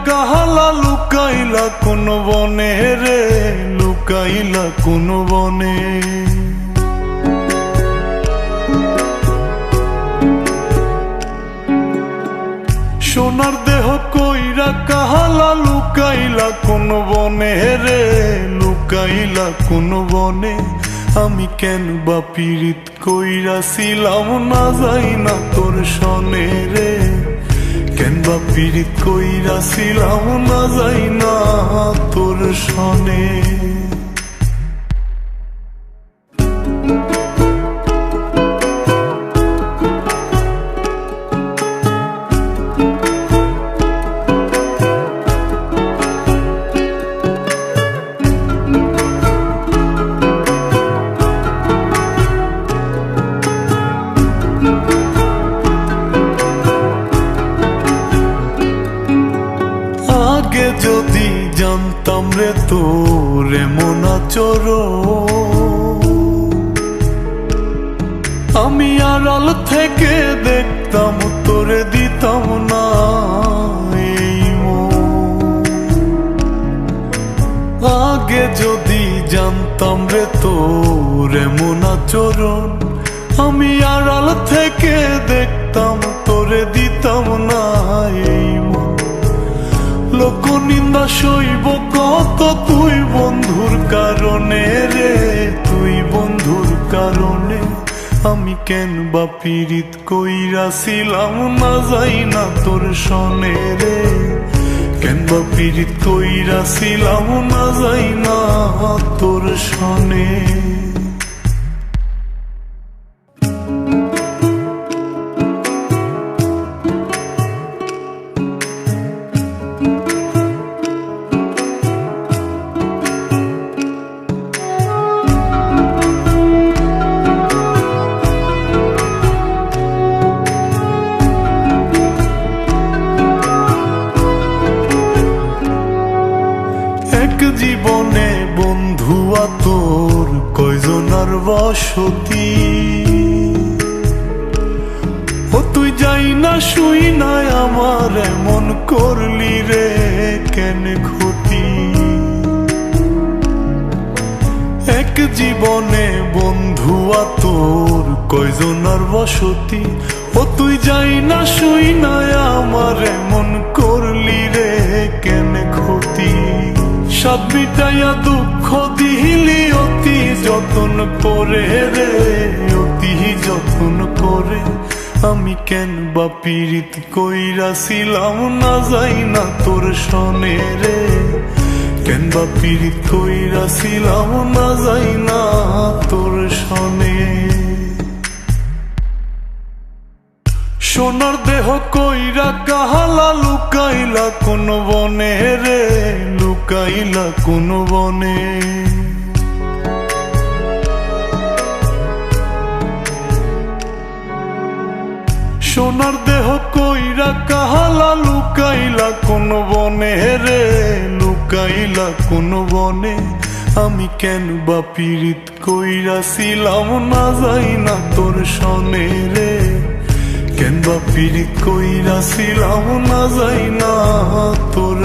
কাহালা লুকাইলা কোন বনে রে, লুকাইলা কোন বনে। সোনার দেহ কইরা কাহালা লুকাইলা কোন বনে রে, লুকাইলা কোন বনে। আমি কেন বা পীড়িত কইরাছিলাম না যাই না তোর সনে রে, কেন বা পীড়িত কইরাছিলাম না যাই না তোর সনে। আগে যদি জানতাম রে তোর এমন আচরণ, আমি আড়াল থেকে দেখতাম তোরে দিতাম না এই মন। আগে যদি জানতাম রে তোর এমন আচরণ, আমি আড়াল থেকে দেখতাম তোরে দিতাম না এই মন। লোক নিন্দা সইব কত তুই বন্ধুর কারণে রে, তুই বন্ধুর কারণে। আমি কেন বা পীড়িত কইরাছিলাম না যাই না তোর সনে রে, কেন বা পীড়িত কইরাছিলাম না যাই না তোর সনে। জীবনে বন্ধুয়া তোর কয়জনার বসতি, ও তুই যাই না শুই নাই আমার এমন করলি রে কেন ক্ষতি। এক জীবনে বন্ধুয়া তোর কয়জনার বসতি, ও তুই যাই না শুই নাই আমার এমন করলি রে কেন ক্ষতি। সব মিটাইয়া দুঃখ দিলি অতি যতন করে রে, অতি যতন করে। আমি কেন বা পীড়িত কইরাছিলাম না যাই না তোর সনে রে, কেন বা পীড়িত কইরাছিলাম না যাই না তোর সনে। সোনার দেহ কইরা কাহালা লুকাইলা কোন বনে রে, লুকাইলা কোন বনে। সোনার দেহ কইরা কাহালা লুকাইলা কোন বনে রে, লুকাইলা কোন বনে। আমি কেন বা পীড়িত কইরাছিলাম না যাই না তোর সনে রে, কেন বা পীড়িত কইরাছিলাম না যাই না তোর